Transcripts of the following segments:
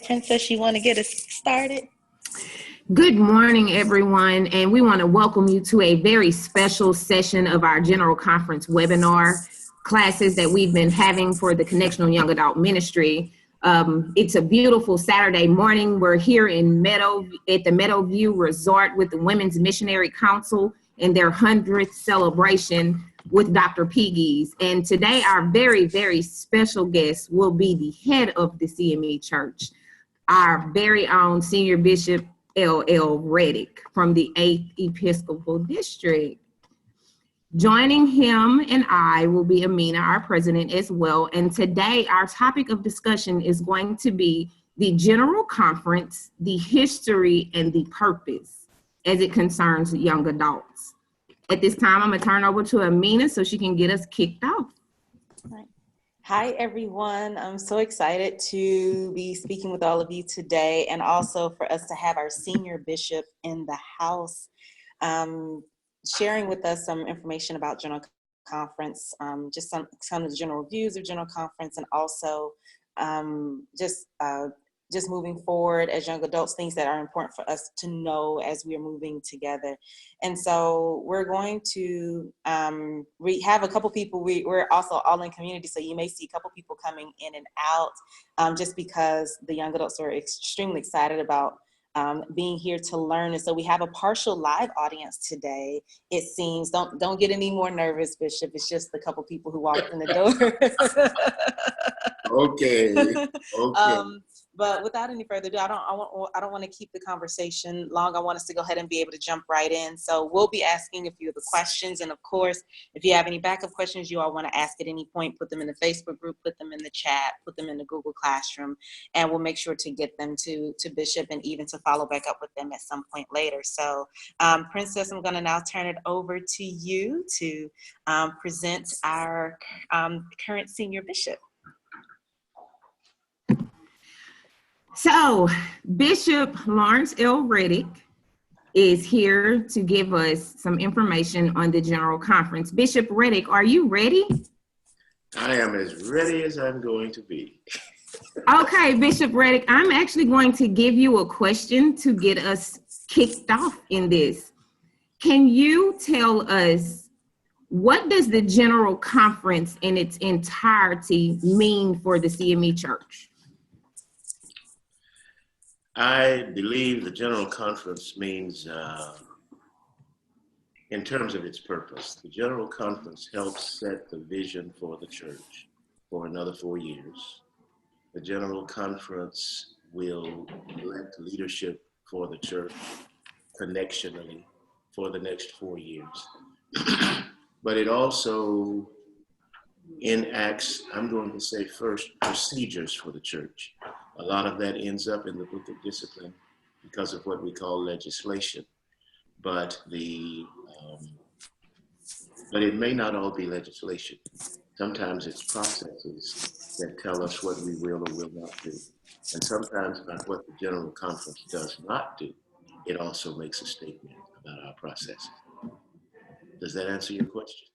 Princess, you want to get us started? Good morning, everyone, and we want to welcome you to a very special session of our General Conference webinar classes that we've been having for the Connection on Young Adult Ministry. It's a beautiful Saturday morning. We're here at the Meadowview Resort with the Women's Missionary Council and their 100th celebration with Dr. Piggies. And today our very, very special guest will be the head of the CME Church, our very own Senior Bishop L.L. Reddick from the 8th Episcopal District. Joining him and I will be Amina, our president, as well. And today our topic of discussion is going to be the General Conference, the history and the purpose as it concerns young adults. At this time, I'm going to turn over to Amina so she can get us kicked off. Hi, everyone. I'm so excited to be speaking with all of you today, and also for us to have our senior bishop in the house sharing with us some information about General Conference, just some of the general views of General Conference, and also just moving forward as young adults, things that are important for us to know as we are moving together. And so we're going to, we have a couple people, we're also all in community, so you may see a couple people coming in and out just because the young adults are extremely excited about being here to learn. And so we have a partial live audience today. It seems, don't get any more nervous, Bishop. It's just a couple people who walked in the door. Okay. But without any further ado, I don't want to keep the conversation long. I want us to go ahead and be able to jump right in. So we'll be asking a few of the questions. And of course, if you have any backup questions you all want to ask at any point, put them in the Facebook group, put them in the chat, put them in the Google Classroom, and we'll make sure to get them to Bishop and even to follow back up with them at some point later. So Princess, I'm going to now turn it over to you to present our current senior bishop. So, Bishop Lawrence L. Reddick is here to give us some information on the General Conference. Bishop Reddick, are you ready? I am as ready as I'm going to be. Okay, Bishop Reddick, I'm actually going to give you a question to get us kicked off in this. Can you tell us, what does the General Conference in its entirety mean for the CME Church? I believe the General Conference means, in terms of its purpose, the General Conference helps set the vision for the church for another 4 years. The General Conference will elect leadership for the church connectionally for the next 4 years. But it also enacts, I'm going to say first, procedures for the church. A lot of that ends up in the Book of Discipline because of what we call legislation. But it may not all be legislation. Sometimes it's processes that tell us what we will or will not do. And sometimes about what the General Conference does not do, it also makes a statement about our processes. Does that answer your question?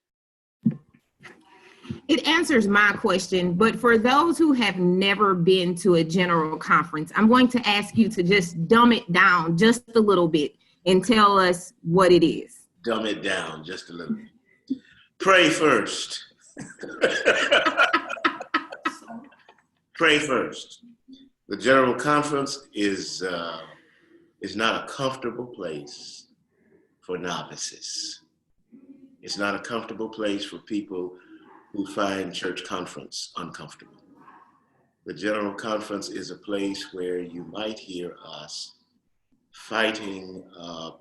It answers my question, but for those who have never been to a General Conference, I'm going to ask you to just dumb it down just a little bit and tell us what it is. Dumb it down just a little bit. Pray first. Pray first. The General Conference is not a comfortable place for novices. It's not a comfortable place for people who find church conference uncomfortable. The General Conference is a place where you might hear us fighting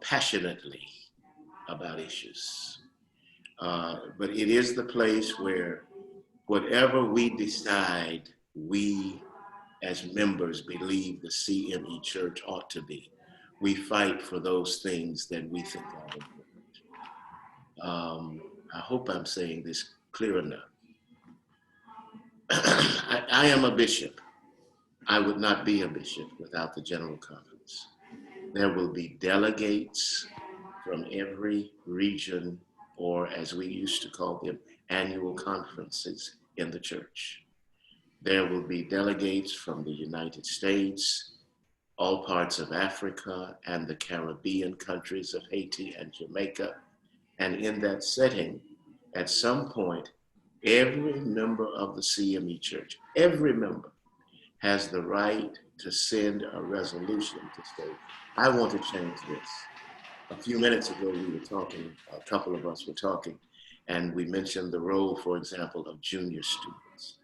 passionately about issues. But it is the place where whatever we decide we as members believe the CME Church ought to be, we fight for those things that we think are important. I hope I'm saying this clear enough. I am a bishop. I would not be a bishop without the General Conference. There will be delegates from every region, or as we used to call them, annual conferences in the church. There will be delegates from the United States, all parts of Africa, and the Caribbean countries of Haiti and Jamaica. And in that setting, at some point, every member of the CME Church, every member, has the right to send a resolution to say, I want to change this. A few minutes ago, we were talking, a couple of us were talking, and we mentioned the role, for example, of junior students.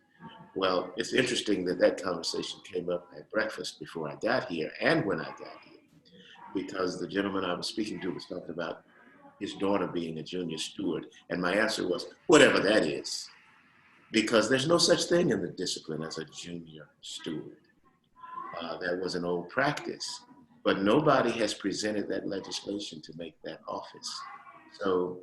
Well, it's interesting that that conversation came up at breakfast before I got here and when I got here, because the gentleman I was speaking to was talking about his daughter being a junior steward. And my answer was, whatever that is, because there's no such thing in the discipline as a junior steward. That was an old practice, but nobody has presented that legislation to make that office. So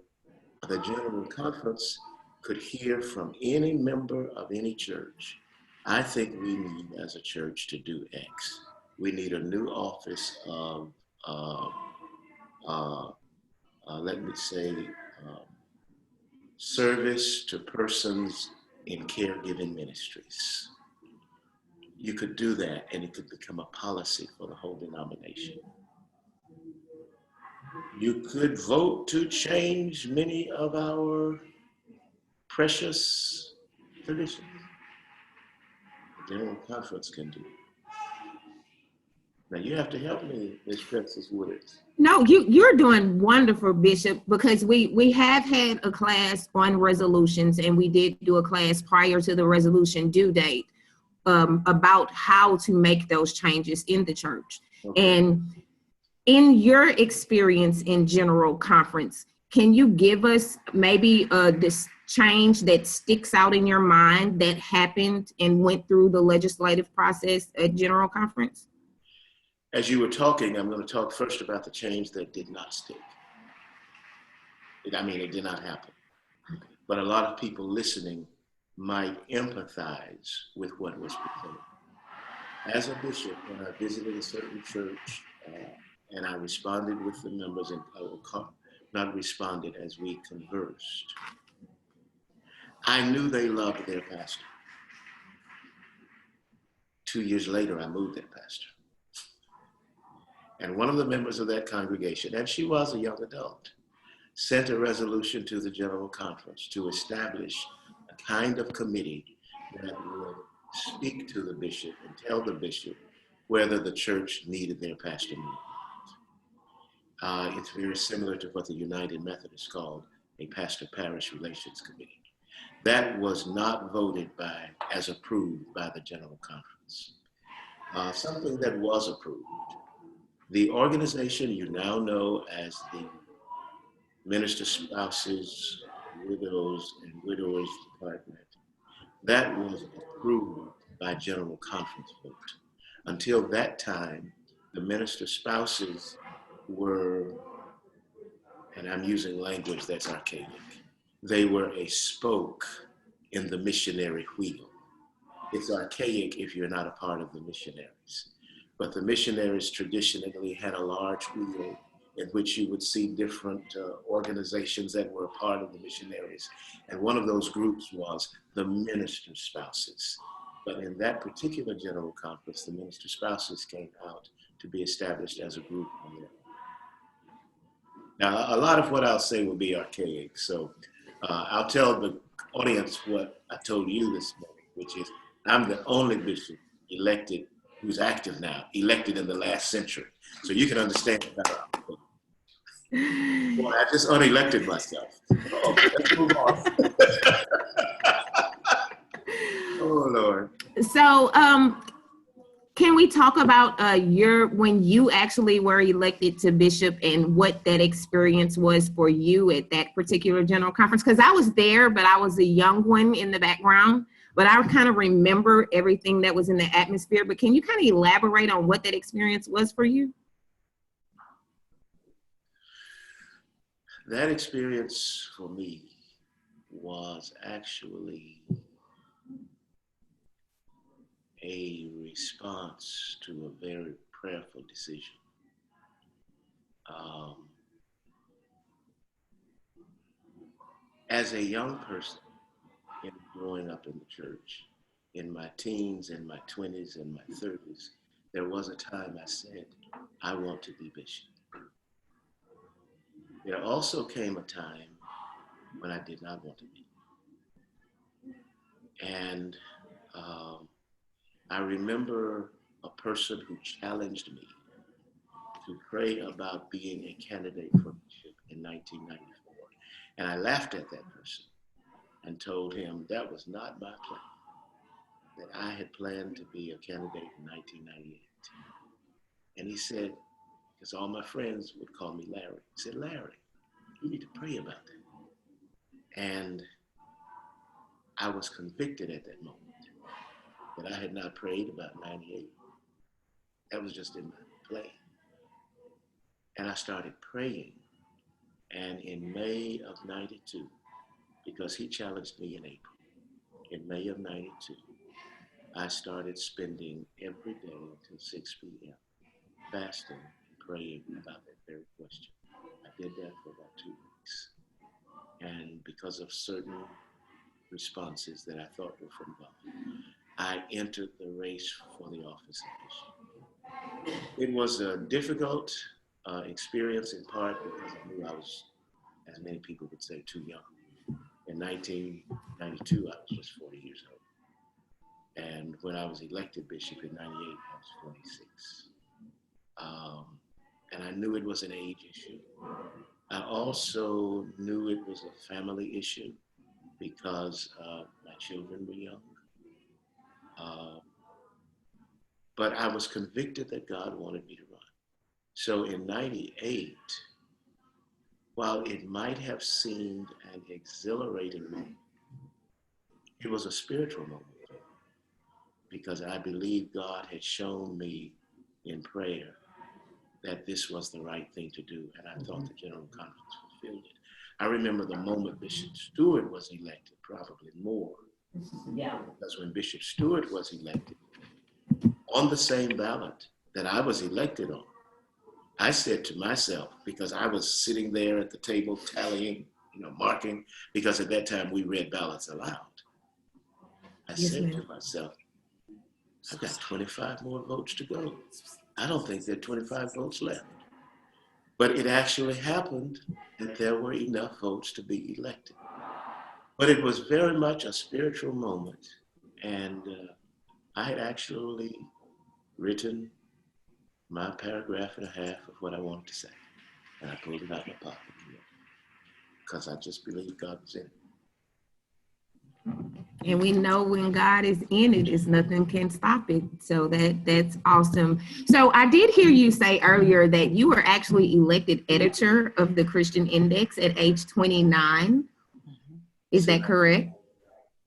the General Conference could hear from any member of any church. I think we need as a church to do X. We need a new office of, let me say, service to persons in caregiving ministries. You could do that and it could become a policy for the whole denomination. You could vote to change many of our precious traditions. The General Conference can do it. Now you have to help me, Ms. Princess Woods. No, you're doing wonderful, Bishop, because we have had a class on resolutions, and we did do a class prior to the resolution due date about how to make those changes in the church. Okay. And in your experience in General Conference, can you give us maybe this change that sticks out in your mind that happened and went through the legislative process at General Conference? As you were talking, I'm going to talk first about the change that did not stick. It did not happen. But a lot of people listening might empathize with what was presented. As a bishop, when I visited a certain church and I responded with the members, and not responded as we conversed, I knew they loved their pastor. 2 years later, I moved that pastor. And one of the members of that congregation, and she was a young adult, sent a resolution to the General Conference to establish a kind of committee that would speak to the bishop and tell the bishop whether the church needed their pastor more. It's very similar to what the United Methodists called a pastor-parish relations committee. That was not voted as approved by the General Conference. Something that was approved. The organization you now know as the Minister Spouses, Widows, and Widowers Department, that was approved by General Conference vote. Until that time, the Minister Spouses were, and I'm using language that's archaic, they were a spoke in the missionary wheel. It's archaic if you're not a part of the missionaries. But the missionaries traditionally had a large wheel in which you would see different organizations that were a part of the missionaries. And one of those groups was the Minister Spouses. But in that particular General Conference, the Minister Spouses came out to be established as a group on their own. Now, a lot of what I'll say will be archaic, so I'll tell the audience what I told you this morning, which is I'm the only bishop elected who's active now, elected in the last century. So you can understand how Boy, I just unelected myself. Oh, let's move on. Oh, Lord. So, can we talk about when you actually were elected to bishop and what that experience was for you at that particular General Conference? Because I was there, but I was a young one in the background. But I kind of remember everything that was in the atmosphere. But can you kind of elaborate on what that experience was for you? That experience for me was actually a response to a very prayerful decision. As a young person growing up in the church, in my teens and my 20s and my 30s, there was a time I said, I want to be bishop. There also came a time when I did not want to be. And I remember a person who challenged me to pray about being a candidate for bishop in 1994. And I laughed at that person and told him that was not my plan, that I had planned to be a candidate in 1998. And he said, because all my friends would call me Larry, he said, Larry, you need to pray about that. And I was convicted at that moment that I had not prayed about 98. That was just in my plan. And I started praying. And in May of 92, because he challenged me in April, in May of 92, I started spending every day until 6 p.m. fasting and praying about that very question. I did that for about 2 weeks. And because of certain responses that I thought were from God, I entered the race for the office of bishop. It was a difficult experience in part because I knew I was, as many people would say, too young. In 1992, I was just 40 years old. And when I was elected bishop in 98, I was 46. And I knew it was an age issue. I also knew it was a family issue because my children were young. But I was convicted that God wanted me to run. So in 98, while it might have seemed an exhilarating moment, it was a spiritual moment because I believe God had shown me in prayer that this was the right thing to do, and I thought the General Conference fulfilled it. I remember the moment Bishop Stewart was elected, probably more. Yeah. Because when Bishop Stewart was elected, on the same ballot that I was elected on, I said to myself, because I was sitting there at the table tallying, marking, because at that time we read ballots aloud. I said to myself, I've got 25 more votes to go. I don't think there are 25 votes left. But it actually happened that there were enough votes to be elected. But it was very much a spiritual moment. And I had actually written my paragraph and a half of what I wanted to say. And I pulled it out of my pocket because I just believed God was in it. And we know when God is in it, is nothing can stop it. So that's awesome. So I did hear you say earlier that you were actually elected editor of the Christian Index at age 29. Is that correct?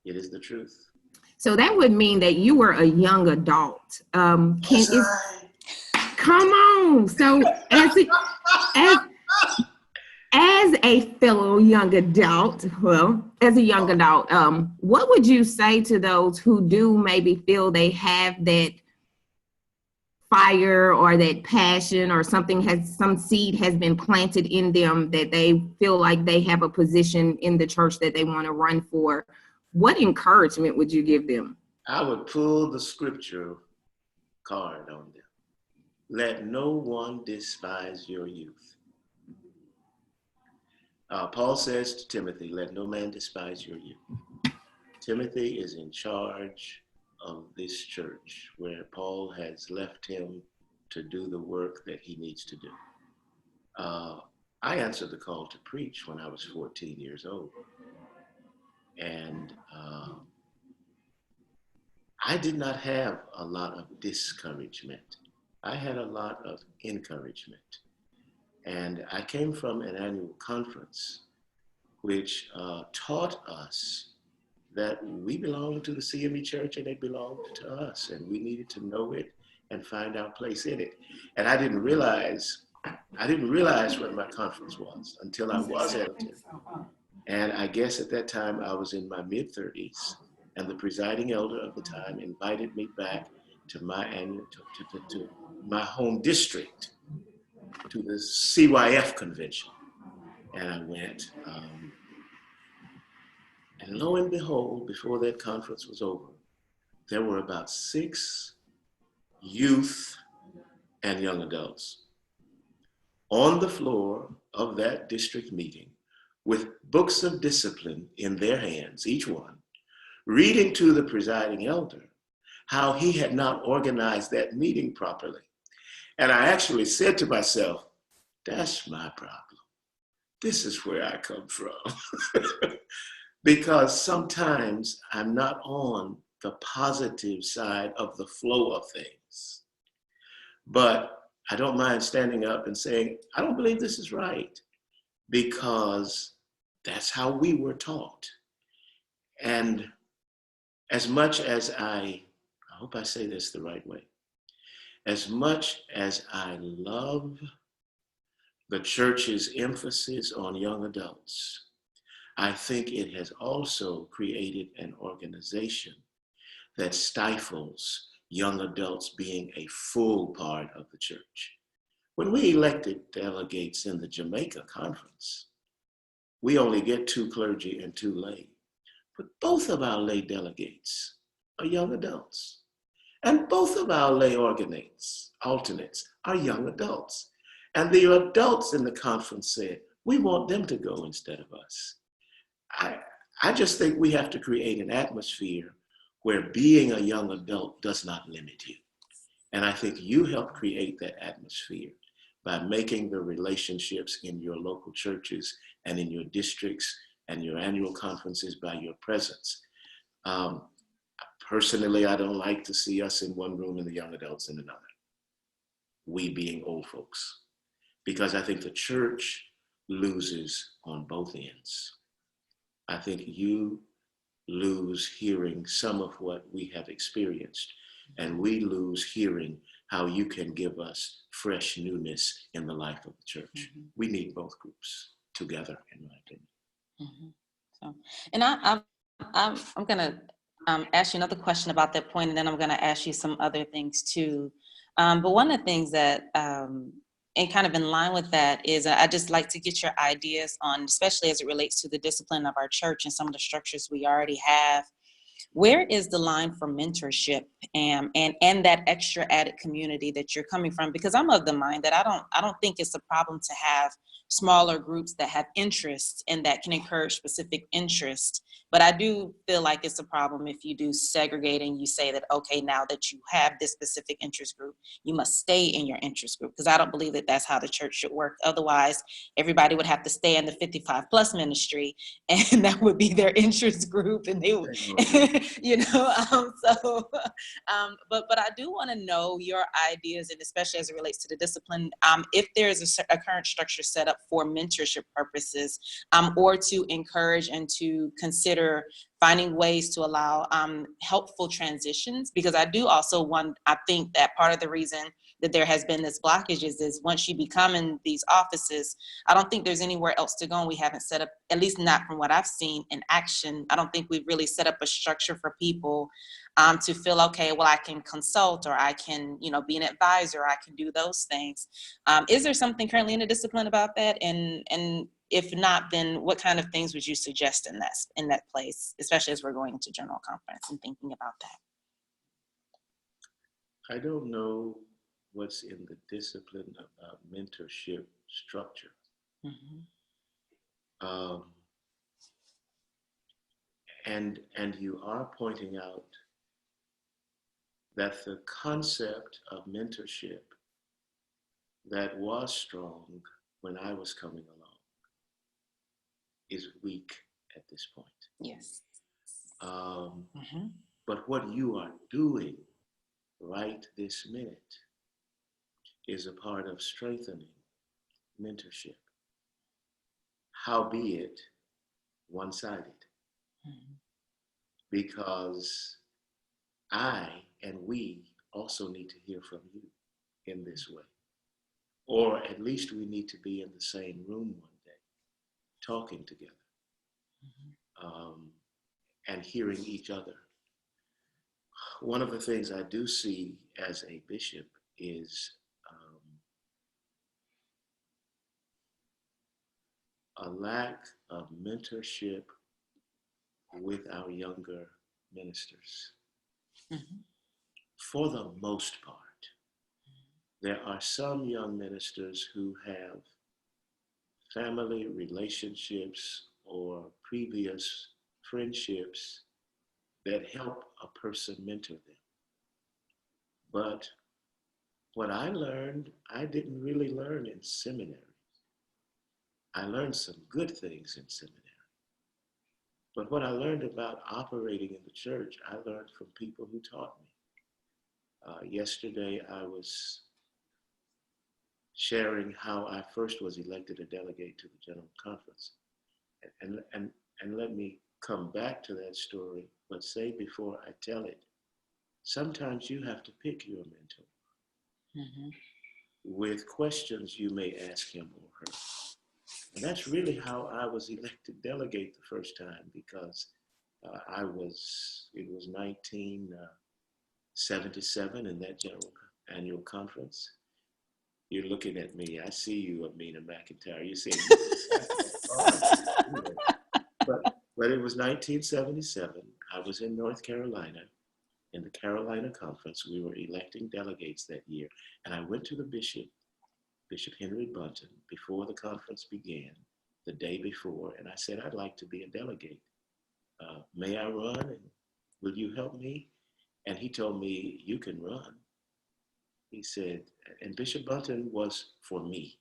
It is the truth. So that would mean that you were a young adult. Come on. So as a fellow young adult, what would you say to those who do maybe feel they have that fire or that passion or some seed has been planted in them that they feel like they have a position in the church that they want to run for? What encouragement would you give them? I would pull the scripture card on them. Let no one despise your youth. Paul says to Timothy, let no man despise your youth. Timothy is in charge of this church where Paul has left him to do the work that he needs to do. I answered the call to preach when I was 14 years old. And I did not have a lot of discouragement. I had a lot of encouragement. And I came from an annual conference which taught us that we belonged to the CME Church and it belonged to us, and we needed to know it and find our place in it. And I didn't realize what my conference was until I was editor. And I guess at that time I was in my mid-30s, and the presiding elder of the time invited me back to my annual, to my home district, to the CYF convention. And I went, and lo and behold, before that conference was over, there were about 6 youth and young adults on the floor of that district meeting with books of discipline in their hands, each one, reading to the presiding elder how he had not organized that meeting properly. And I actually said to myself, that's my problem. This is where I come from. Because sometimes I'm not on the positive side of the flow of things. But I don't mind standing up and saying, I don't believe this is right, because that's how we were taught. And as much as I hope I say this the right way, as much as I love the church's emphasis on young adults, I think it has also created an organization that stifles young adults being a full part of the church. When we elected delegates in the Jamaica conference, we only get 2 clergy and 2 lay. But both of our lay delegates are young adults. And both of our lay alternates are young adults. And the adults in the conference said, we want them to go instead of us. I just think we have to create an atmosphere where being a young adult does not limit you. And I think you help create that atmosphere by making the relationships in your local churches and in your districts and your annual conferences by your presence. Personally, I don't like to see us in one room and the young adults in another, we being old folks, because I think the church loses on both ends. I think you lose hearing some of what we have experienced, and we lose hearing how you can give us fresh newness in the life of the church. Mm-hmm. We need both groups together, in my opinion. Mm-hmm. So, and I'm gonna ask you another question about that point, and then I'm gonna ask you some other things too. But one of the things that, and kind of in line with that, is I just like to get your ideas on, especially as it relates to the discipline of our church and some of the structures we already have. Where is the line for mentorship and that extra added community that you're coming from? Because I'm of the mind that I don't think it's a problem to have smaller groups that have interests and that can encourage specific interests. But I do feel like it's a problem if you do segregate and you say that, okay, now that you have this specific interest group, you must stay in your interest group. Because I don't believe that that's how the church should work. Otherwise, everybody would have to stay in the 55 plus ministry, and that would be their interest group, and they would, you know, but I do want to know your ideas, and especially as it relates to the discipline, if there's a current structure set up for mentorship purposes, or to encourage and to consider finding ways to allow helpful transitions, because I think that part of the reason that there has been this blockage is once you become in these offices, I don't think there's anywhere else to go. And we haven't set up, at least not from what I've seen in action, I don't think we've really set up a structure for people to feel, okay, well, I can consult, or I can, be an advisor, I can do those things. Is there something currently in the discipline about that? And if not, then what kind of things would you suggest in that place, especially as we're going into general conference and thinking about that? I don't know what's in the discipline about mentorship structure. Mm-hmm. And you are pointing out that the concept of mentorship that was strong when I was coming along is weak at this point. Yes. Mm-hmm. But what you are doing right this minute is a part of strengthening mentorship, howbeit one-sided. Mm-hmm. Because I and we also need to hear from you in this way. Or at least we need to be in the same room one day, talking together, mm-hmm. And hearing each other. One of the things I do see as a bishop is a lack of mentorship with our younger ministers. For the most part, there are some young ministers who have family relationships or previous friendships that help a person mentor them. But what I learned, I didn't really learn in seminary. I learned some good things in seminary. But what I learned about operating in the church, I learned from people who taught me. Yesterday, I was sharing how I first was elected a delegate to the General Conference. And let me come back to that story, but say before I tell it, sometimes you have to pick your mentor with questions you may ask him or her. And that's really how I was elected delegate the first time, because it was 1977 in that general annual conference. You're looking at me. I see you, Amina McIntyre. You see, but it was 1977. I was in North Carolina in the Carolina Conference. We were electing delegates that year. And I went to the Bishop Henry Bunton, before the conference began, the day before, and I said, I'd like to be a delegate. May I run? And will you help me? And he told me, you can run. He said, and Bishop Bunton was, for me,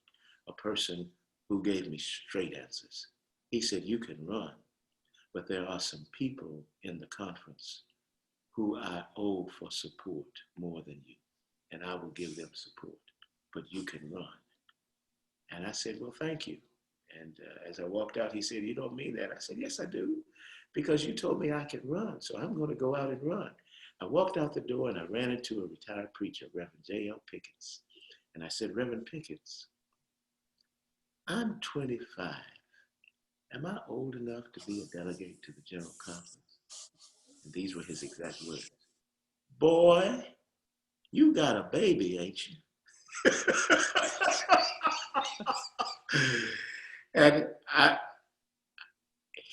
a person who gave me straight answers. He said, you can run, but there are some people in the conference who I owe for support more than you, and I will give them support, but you can run. And I said, well, thank you. And as I walked out, he said, you don't mean that? I said, yes, I do, because you told me I could run, so I'm going to go out and run. I walked out the door and I ran into a retired preacher, Reverend J.L. Pickens. And I said, Reverend Pickens, I'm 25. Am I old enough to be a delegate to the General Conference? And these were his exact words. Boy, you got a baby, ain't you? And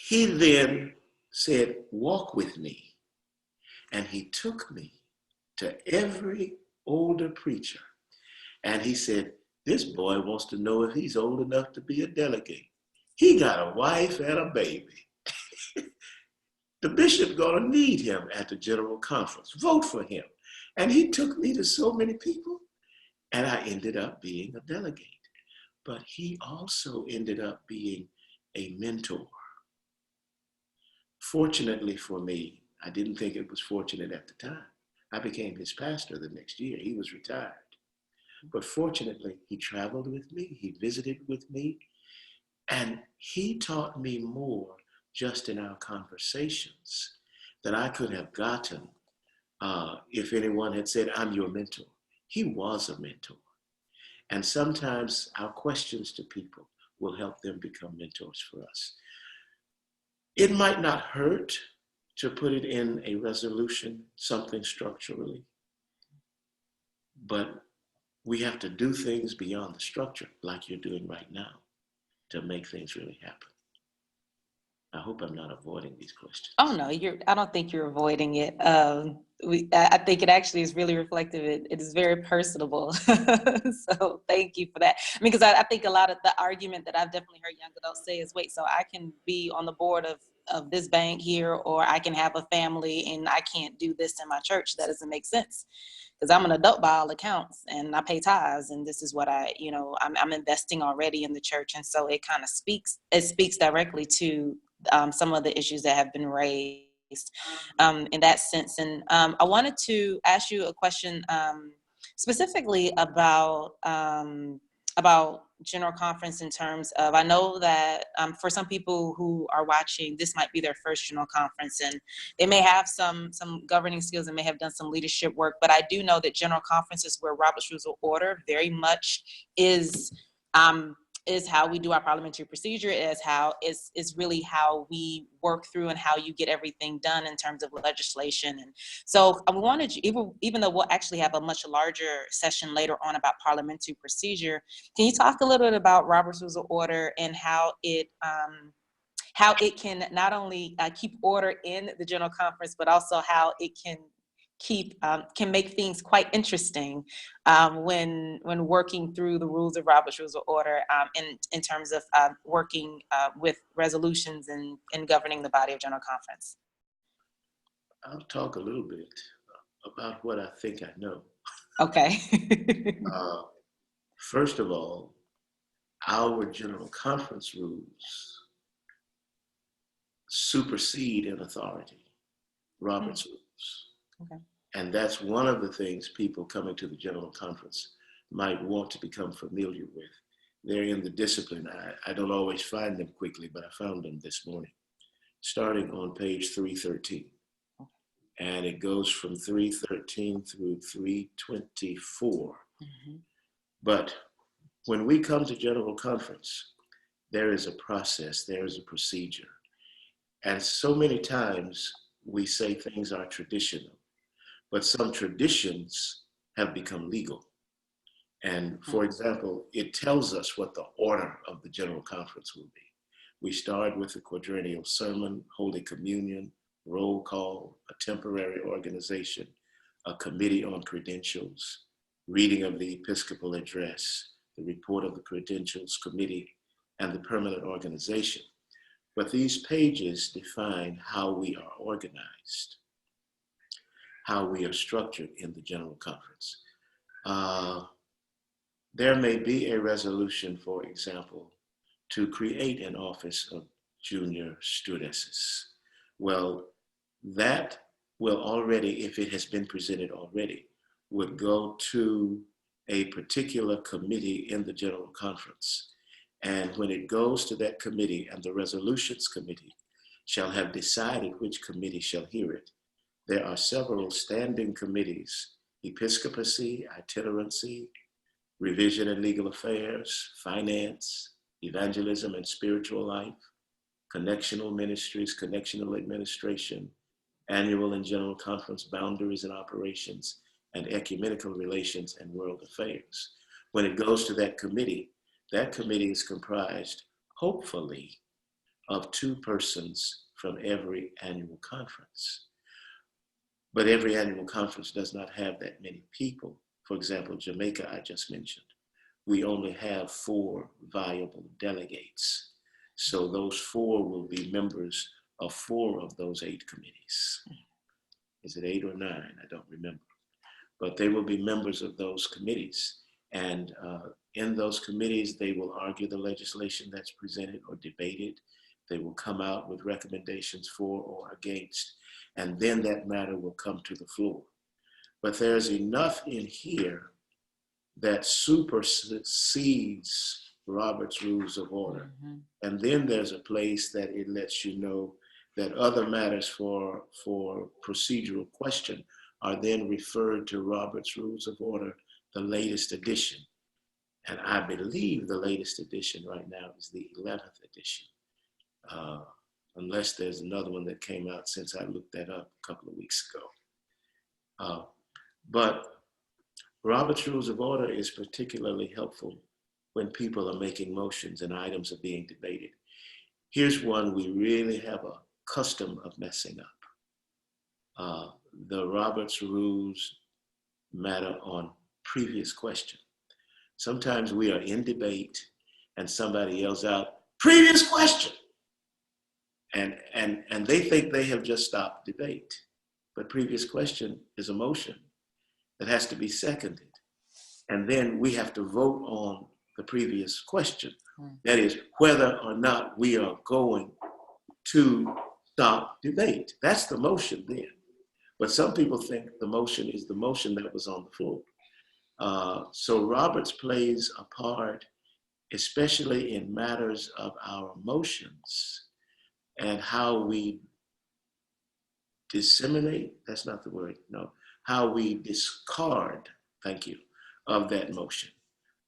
he then said, walk with me. And he took me to every older preacher. And he said, this boy wants to know if he's old enough to be a delegate. He got a wife and a baby. The bishop gonna need him at the General Conference. Vote for him. And he took me to so many people, and I ended up being a delegate. But he also ended up being a mentor. Fortunately for me, I didn't think it was fortunate at the time. I became his pastor the next year. He was retired. But fortunately, he traveled with me, he visited with me, and he taught me more just in our conversations than I could have gotten if anyone had said, I'm your mentor. He was a mentor. And sometimes our questions to people will help them become mentors for us. It might not hurt to put it in a resolution, something structurally, but we have to do things beyond the structure, like you're doing right now, to make things really happen. I hope I'm not avoiding these questions. Oh no, I don't think you're avoiding it. I think it actually is really reflective. It is very personable. So thank you for that. I mean, because I think a lot of the argument that I've definitely heard young adults say is, wait, so I can be on the board of this bank here, or I can have a family and I can't do this in my church. That doesn't make sense. Because I'm an adult by all accounts and I pay tithes, and this is what I'm investing already in the church. And so it kind of speaks directly to some of the issues that have been raised in that sense. And I wanted to ask you a question specifically about General Conference in terms of, I know that for some people who are watching, this might be their first General Conference, and they may have some governing skills and may have done some leadership work, but I do know that General Conference is where Robert's Rules of Order very much is how we do our parliamentary procedure, is really how we work through and how you get everything done in terms of legislation. And so I wanted you, even though we'll actually have a much larger session later on about parliamentary procedure, can you talk a little bit about Robert's Rules of Order and how it can not only keep order in the General Conference, but also how it can can make things quite interesting when working through the Robert's Rules of Order in terms of working with resolutions and governing the body of General Conference? I'll talk a little bit about what I think I know. Okay. First of all, our General Conference rules supersede in authority Robert's rules. Okay. And that's one of the things people coming to the General Conference might want to become familiar with. They're in the discipline. I don't always find them quickly, but I found them this morning, starting on page 313. And it goes from 313 through 324. Mm-hmm. But when we come to General Conference, there is a process, there is a procedure. And so many times we say things are traditional, but some traditions have become legal. And for example, it tells us what the order of the General Conference will be. We start with the quadrennial sermon, Holy Communion, roll call, a temporary organization, a committee on credentials, reading of the Episcopal address, the report of the credentials committee, and the permanent organization. But these pages define how we are organized, how we are structured in the General Conference. There may be a resolution, for example, to create an office of junior stewardesses. Well, that will already, if it has been presented already, would go to a particular committee in the General Conference. And when it goes to that committee and the resolutions committee shall have decided which committee shall hear it, there are several standing committees: Episcopacy, Itinerancy, Revision and Legal Affairs, Finance, Evangelism and Spiritual Life, Connectional Ministries, Connectional Administration, Annual and General Conference Boundaries and Operations, and Ecumenical Relations and World Affairs. When it goes to that committee is comprised, hopefully, of 2 persons from every annual conference. But every annual conference does not have that many people. For example, Jamaica, I just mentioned, we only have 4 viable delegates. So those 4 will be members of 4 of those 8 committees. Is it 8 or 9? I don't remember. But they will be members of those committees. And in those committees, they will argue the legislation that's presented or debated. They will come out with recommendations for or against, and then that matter will come to the floor. But there's enough in here that supersedes Robert's Rules of Order. Mm-hmm. And then there's a place that it lets you know that other matters for procedural question are then referred to Robert's Rules of Order, the latest edition. And I believe the latest edition right now is the 11th edition, unless there's another one that came out since I looked that up a couple of weeks ago. But Robert's Rules of Order is particularly helpful when people are making motions and items are being debated. Here's one we really have a custom of messing up. The Robert's Rules matter on previous question. Sometimes we are in debate and somebody yells out, "Previous question!" And they think they have just stopped debate. But previous question is a motion that has to be seconded. And then we have to vote on the previous question. That is, whether or not we are going to stop debate. That's the motion then. But some people think the motion is the motion that was on the floor. So Roberts plays a part, especially in matters of our emotions and how we disseminate, that's not the word, no, how we discard, thank you, of that motion.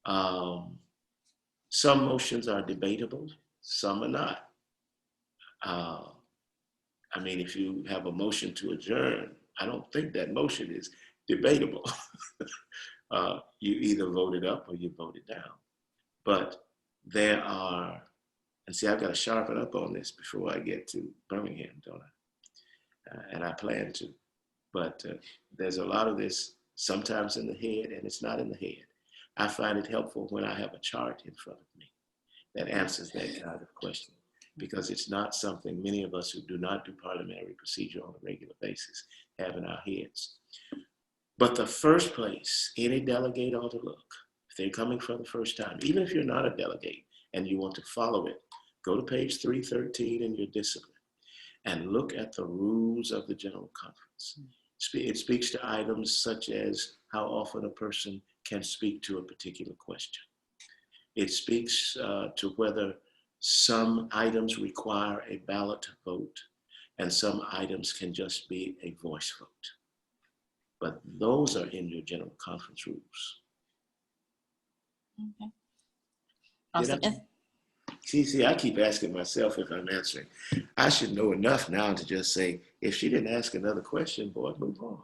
Some motions are debatable, some are not. I mean, if you have a motion to adjourn, I don't think that motion is debatable. You either vote it up or you vote it down. But there are, and see, I've got to sharpen up on this before I get to Birmingham, don't I? And I plan to. But there's a lot of this sometimes in the head, and it's not in the head. I find it helpful when I have a chart in front of me that answers that kind of question, because it's not something many of us who do not do parliamentary procedure on a regular basis have in our heads. But the first place any delegate ought to look, if they're coming for the first time, even if you're not a delegate and you want to follow it, go to page 313 in your discipline and look at the rules of the General Conference. It speaks to items such as how often a person can speak to a particular question. It speaks to whether some items require a ballot vote and some items can just be a voice vote. But those are in your General Conference rules. Okay. Awesome. See, I keep asking myself if I'm answering. I should know enough now to just say, if she didn't ask another question, boy, move on.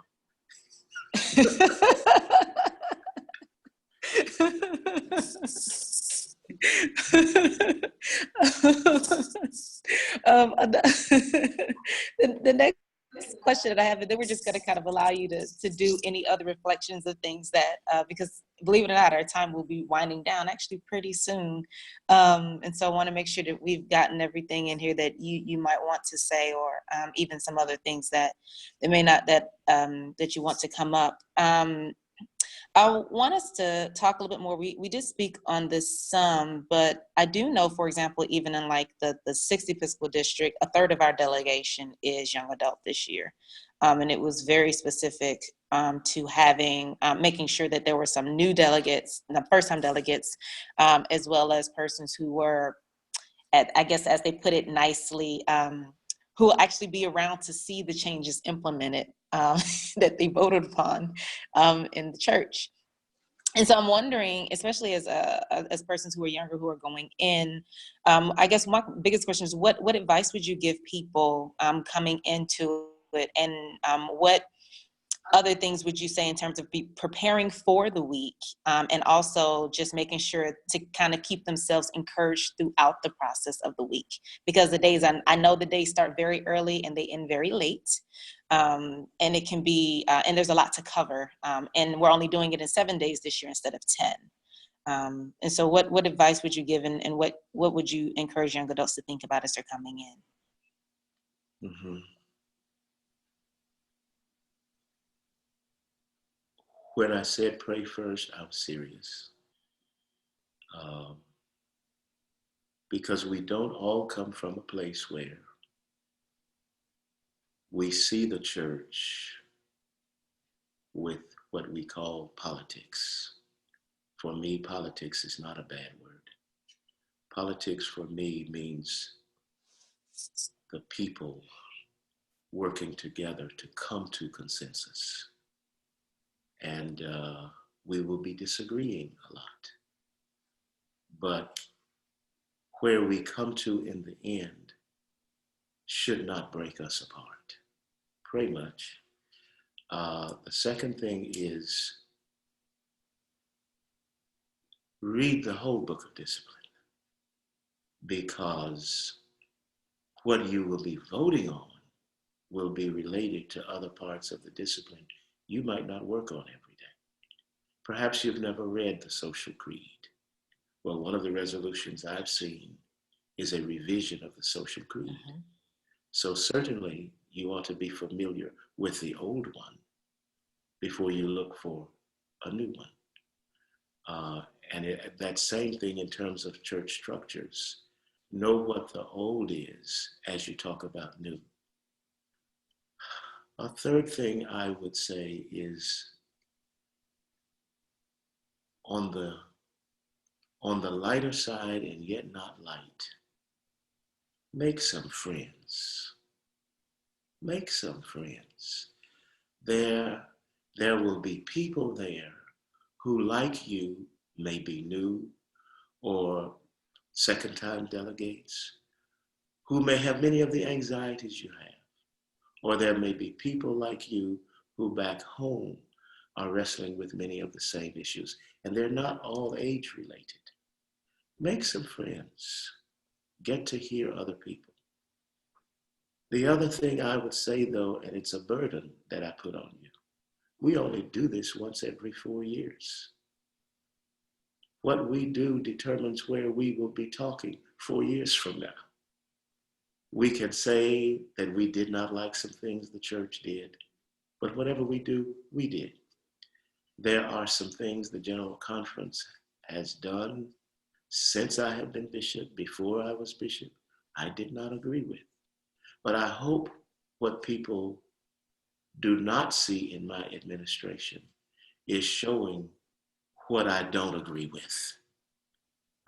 The next question that I have, and then we're just going to kind of allow you to do any other reflections of things that, because believe it or not, our time will be winding down actually pretty soon. And so I want to make sure that we've gotten everything in here that you might want to say, or even some other things that may not, that you want to come up. I want us to talk a little bit more. We did speak on this some, but I do know, for example, even in like the 60th fiscal district, a third of our delegation is young adult this year. And it was very specific to having, making sure that there were some new delegates, the first-time delegates, as well as persons who were, I guess, as they put it nicely, who will actually be around to see the changes implemented that they voted upon in the church. And so I'm wondering, especially as persons who are younger, who are going in, I guess my biggest question is, what advice would you give people coming into it, and what other things would you say in terms of be preparing for the week, and also just making sure to kind of keep themselves encouraged throughout the process of the week? Because the days, I know the days start very early and they end very late. And it can be, and there's a lot to cover. And we're only doing it in 7 days this year instead of 10. And so what advice would you give, and what would you encourage young adults to think about as they're coming in? Mm-hmm. When I said pray first, I was serious. Because we don't all come from a place where we see the church with what we call politics. For me, politics is not a bad word. Politics for me means the people working together to come to consensus. And we will be disagreeing a lot. But where we come to in the end should not break us apart. Pray much. The second thing is read the whole book of discipline, because what you will be voting on will be related to other parts of the discipline you might not work on every day. Perhaps you've never read the social creed. Well, one of the resolutions I've seen is a revision of the social creed. Mm-hmm. So certainly you ought to be familiar with the old one before you look for a new one. That same thing in terms of church structures. Know what the old is as you talk about new. A third thing I would say is on the lighter side and yet not light, make some friends. Make some friends. There will be people there who, like you, may be new or second-time delegates, who may have many of the anxieties you have. Or there may be people like you who back home are wrestling with many of the same issues, and they're not all age-related. Make some friends. Get to hear other people. The other thing I would say, though, and it's a burden that I put on you, we only do this once every 4 years. What we do determines where we will be talking 4 years from now. We can say that we did not like some things the church did, but whatever we do, we did. There are some things the General Conference has done since I have been bishop, before I was bishop, I did not agree with. But I hope what people do not see in my administration is showing what I don't agree with.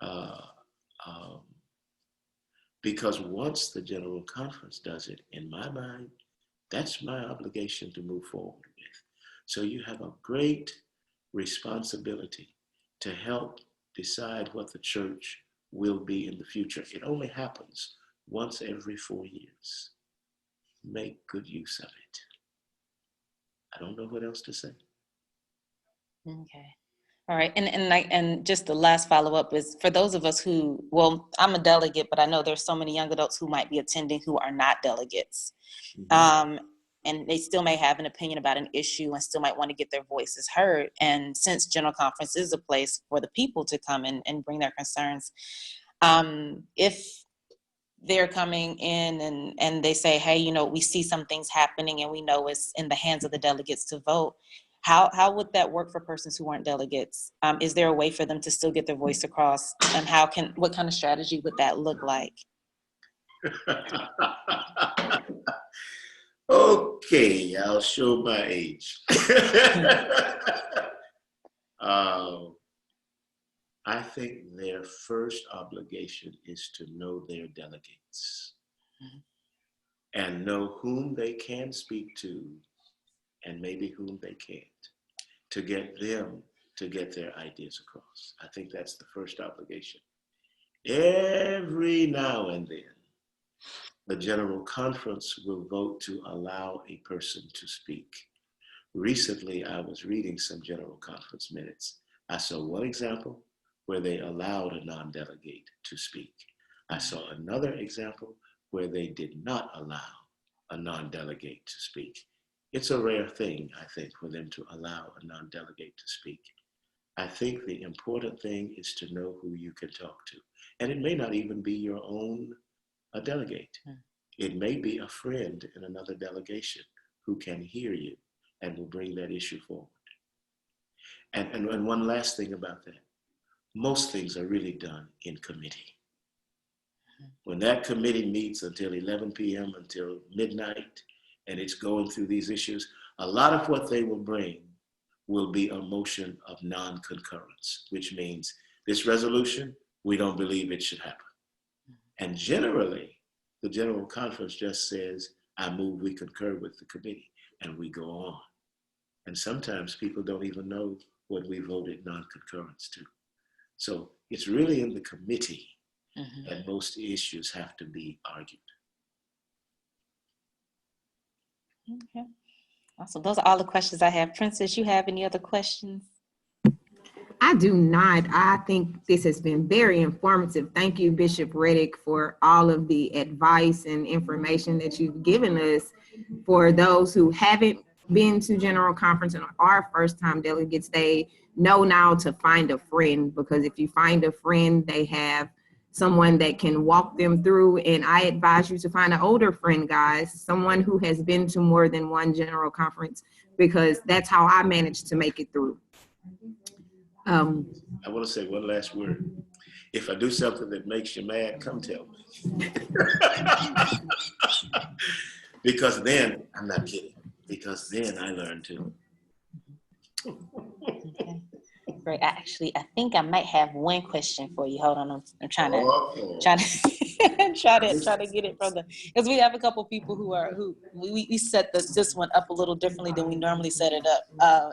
Uh, um, because once the General Conference does it, in my mind, that's my obligation to move forward with. So you have a great responsibility to help decide what the church will be in the future. It only happens once every 4 years. Make good use of it. I don't know what else to say. Okay. All right. And just the last follow-up is for those of us who, well, I'm a delegate, but I know there's so many young adults who might be attending who are not delegates. Mm-hmm. And they still may have an opinion about an issue and still might want to get their voices heard. And since General Conference is a place for the people to come and bring their concerns, if they're coming in and they say, hey, you know, we see some things happening and we know it's in the hands of the delegates to vote, how would that work for persons who aren't delegates? Is there a way for them to still get their voice across? And what kind of strategy would that look like? Okay, I'll show my age. I think their first obligation is to know their delegates and know whom they can speak to and maybe whom they can't, to get them to get their ideas across. I think that's the first obligation. Every now and then, the General Conference will vote to allow a person to speak. Recently, I was reading some General Conference minutes. I saw one example where they allowed a non-delegate to speak. I saw another example where they did not allow a non-delegate to speak. It's a rare thing, I think, for them to allow a non-delegate to speak. I think the important thing is to know who you can talk to. And it may not even be your own delegate. It may be a friend in another delegation who can hear you and will bring that issue forward. And one last thing about that. Most things are really done in committee. When that committee meets until 11 p.m., until midnight, and it's going through these issues, a lot of what they will bring will be a motion of non-concurrence, which means this resolution, we don't believe it should happen. And generally, the General Conference just says, I move we concur with the committee, and we go on. And sometimes people don't even know what we voted non-concurrence to. So it's really in the committee that most issues have to be argued. Okay. Awesome. Those are all the questions I have. Princess, you have any other questions? I do not. I think this has been very informative. Thank you, Bishop Reddick, for all of the advice and information that you've given us. For those who haven't been to General Conference and are first-time delegates, they know now to find a friend, because if you find a friend, they have someone that can walk them through. And I advise you to find an older friend, guys, someone who has been to more than one General Conference, because that's how I managed to make it through. I want to say one last word. If I do something that makes you mad, come tell me. Because then, I'm not kidding, because then I learn too. Okay. Great. I think I might have one question for you. Hold on, I'm trying to try to get it from because we have a couple people who we set this one up a little differently than we normally set it up,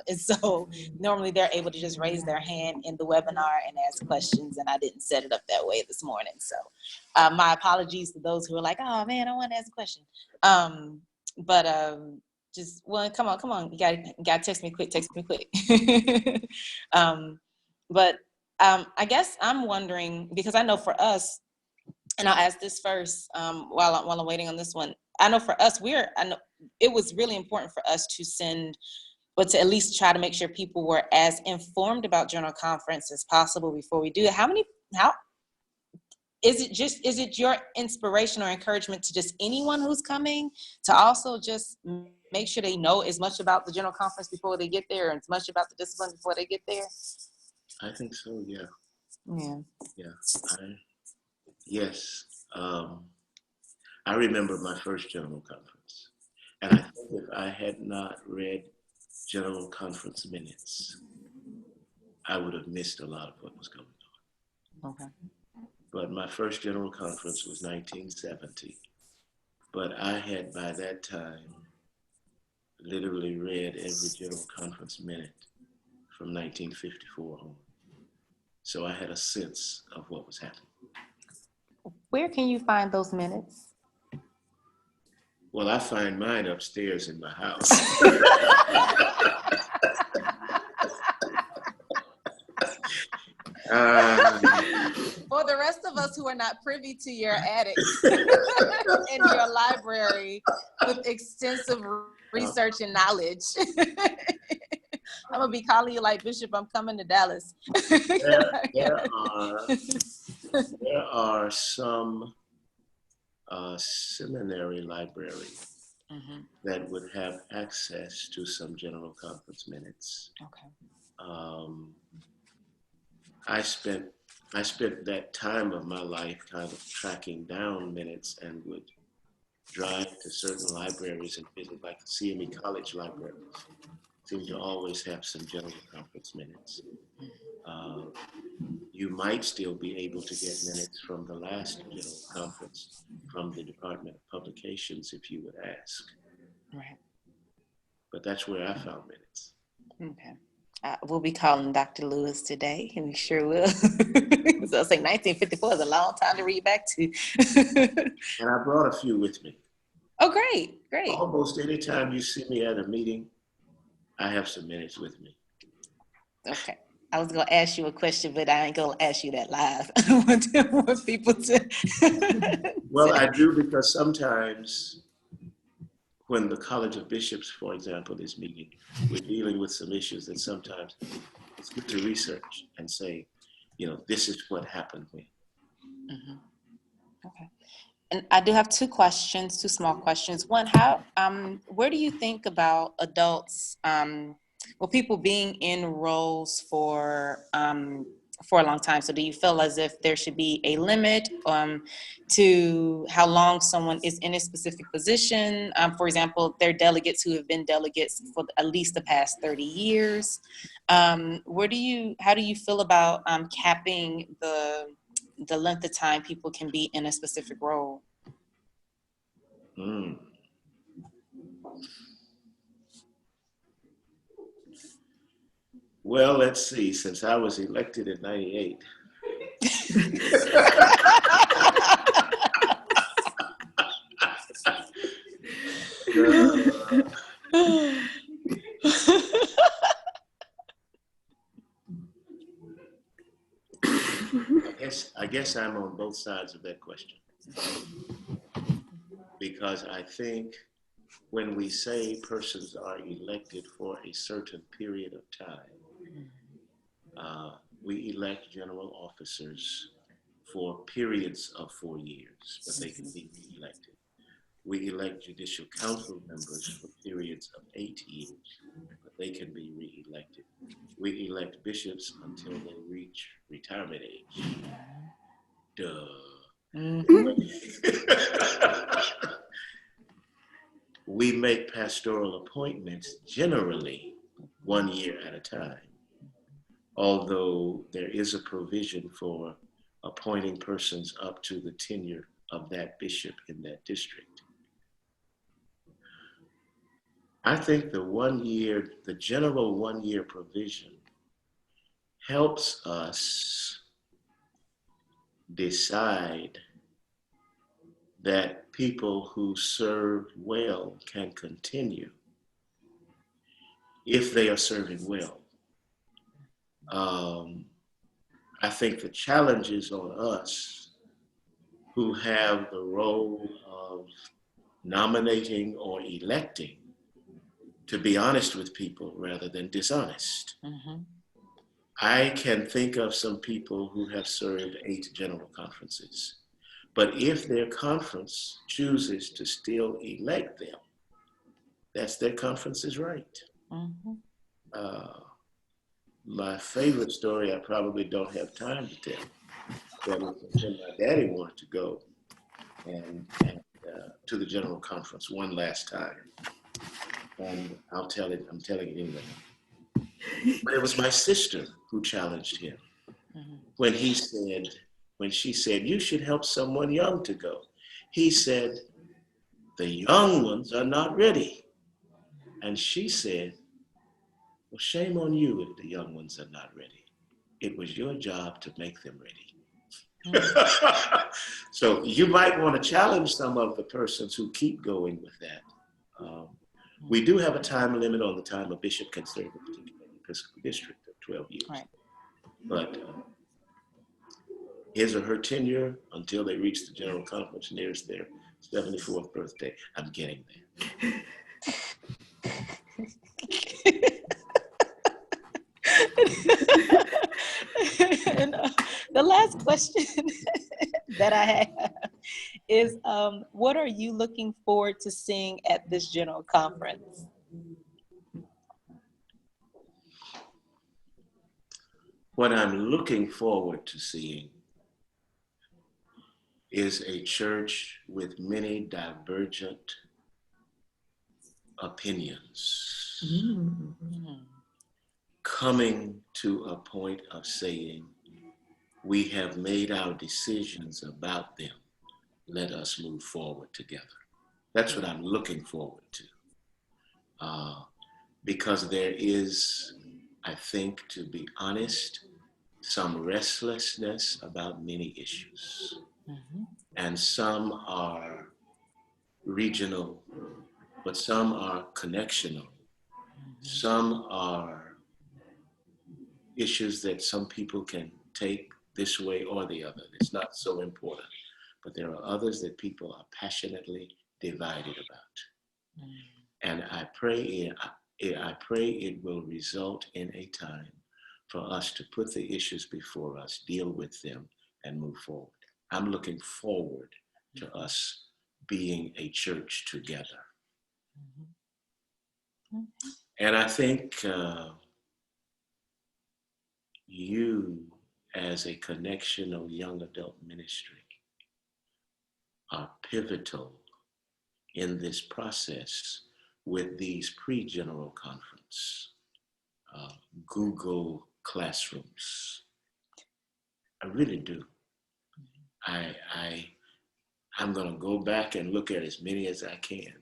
and so normally they're able to just raise their hand in the webinar and ask questions, and I didn't set it up that way this morning. So my apologies to those who are like, oh man, I want to ask a question, just well, come on, you gotta text me quick. I guess I'm wondering, because I know for us, and I'll ask this first while I'm waiting on this one. I know for us, I know it was really important for us to send, but to at least try to make sure people were as informed about General Conference as possible before we do it. How is it your inspiration or encouragement to just anyone who's coming to also just make sure they know as much about the General Conference before they get there and as much about the discipline before they get there? I think so, yeah. Yeah. Yeah. Yes. I remember my first General Conference. And I think if I had not read General Conference minutes, I would have missed a lot of what was going on. Okay. But my first General Conference was 1970. But I had by that time literally read every General Conference minute from 1954 on. So I had a sense of what was happening. Where can you find those minutes? Well, I find mine upstairs in my house. For the rest of us who are not privy to your attic in your library with extensive research and knowledge, I'm gonna be calling you like, Bishop, I'm coming to Dallas. There are some seminary libraries that would have access to some General Conference minutes. Okay. I spent that time of my life kind of tracking down minutes and would drive to certain libraries and visit, like the CME College libraries. Seem to always have some General Conference minutes. You might still be able to get minutes from the last General Conference from the Department of Publications if you would ask. Right. But that's where I found minutes. Okay. We'll be calling Dr. Lewis today, and we sure will. So I was like, 1954 is a long time to read back to. And I brought a few with me. Oh, great. Almost any time you see me at a meeting, I have some minutes with me. Okay. I was going to ask you a question, but I ain't going to ask you that live. I want people to. Well, I do, because sometimes when the College of Bishops, for example, is meeting, we're dealing with some issues that sometimes it's good to research and say, this is what happened when. Okay. And I do have two small questions. One, where do you think about adults, people being in roles for a long time? So do you feel as if there should be a limit to how long someone is in a specific position? For example, there are delegates who have been delegates for at least the past 30 years. How do you feel about capping the length of time people can be in a specific role? Well, let's see. Since I was elected in 98. I guess I'm on both sides of that question. Because I think when we say persons are elected for a certain period of time, we elect general officers for periods of 4 years, but they can be re-elected. We elect judicial council members for periods of 8 years, but they can be re-elected. We elect bishops until they reach retirement age. We make pastoral appointments generally 1 year at a time, although there is a provision for appointing persons up to the tenure of that bishop in that district. I think the general 1 year provision helps us decide that people who serve well can continue if they are serving well. I think the challenge is on us who have the role of nominating or electing to be honest with people rather than dishonest. Mm-hmm. I can think of some people who have served 8 general conferences, but if their conference chooses to still elect them, that's their conference's right. Mm-hmm. My favorite story, I probably don't have time to tell, but it's when my daddy wanted to go and to the general conference one last time, and I'm telling it anyway. But it was my sister who challenged him Mm-hmm. when she said, you should help someone young to go. He said, the young ones are not ready. And she said, well, shame on you if the young ones are not ready. It was your job to make them ready. Mm-hmm. So you might want to challenge some of the persons who keep going with that. We do have a time limit on the time a bishop can serve a particular Episcopal district of 12 years. Right. But his or her tenure until they reach the General Conference nears their 74th birthday. I'm getting there. And, the last question that I have is, what are you looking forward to seeing at this General Conference? What I'm looking forward to seeing is a church with many divergent opinions, coming to a point of saying, we have made our decisions about them. Let us move forward together. That's what I'm looking forward to. Because there is, I think, to be honest, some restlessness about many issues. Mm-hmm. And some are regional, but some are connectional. Mm-hmm. Some are issues that some people can take this way or the other. It's not so important. But there are others that people are passionately divided about. Mm-hmm. And I pray it will result in a time for us to put the issues before us, deal with them, and move forward. I'm looking forward to us being a church together. Mm-hmm. And I think you, as a connectional young adult ministry, are pivotal in this process with these pre-general conference, Google Classrooms. I really do. I'm going to go back and look at as many as I can.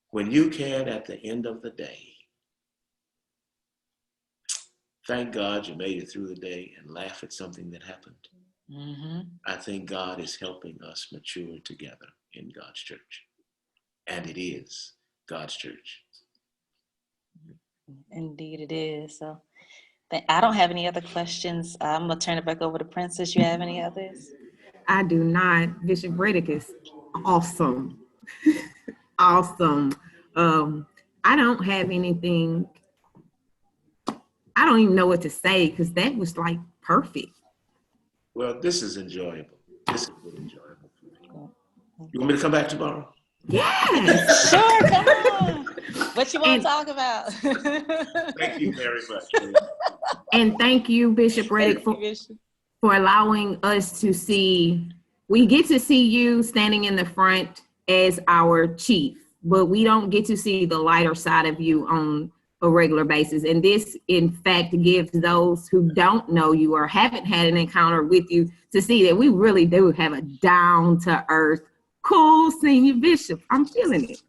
When you can, at the end of the day, thank God you made it through the day and laugh at something that happened. Mm-hmm. I think God is helping us mature together in God's church. And it is God's church. Indeed it is. So I don't have any other questions. I'm going to turn it back over to Princess. You have any others? I do not. Bishop Reddick is awesome. Awesome. I don't have anything. I don't even know what to say because that was like perfect. Well, this is enjoyable. This is really enjoyable for me. You want me to come back tomorrow? Yes. Sure, come on. What you want to talk about? Thank you very much. And thank you, Bishop Reddick, for allowing us to see. We get to see you standing in the front as our chief, but we don't get to see the lighter side of you on a regular basis. And this, in fact, gives those who don't know you or haven't had an encounter with you to see that we really do have a down-to-earth, cool senior bishop. I'm feeling it.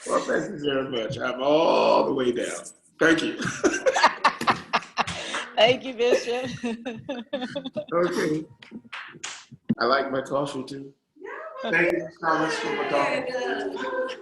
Well, thank you very much. I'm all the way down. Thank you. Thank you, Bishop. Okay. I like my coffee too. Thank you, Thomas, for talking.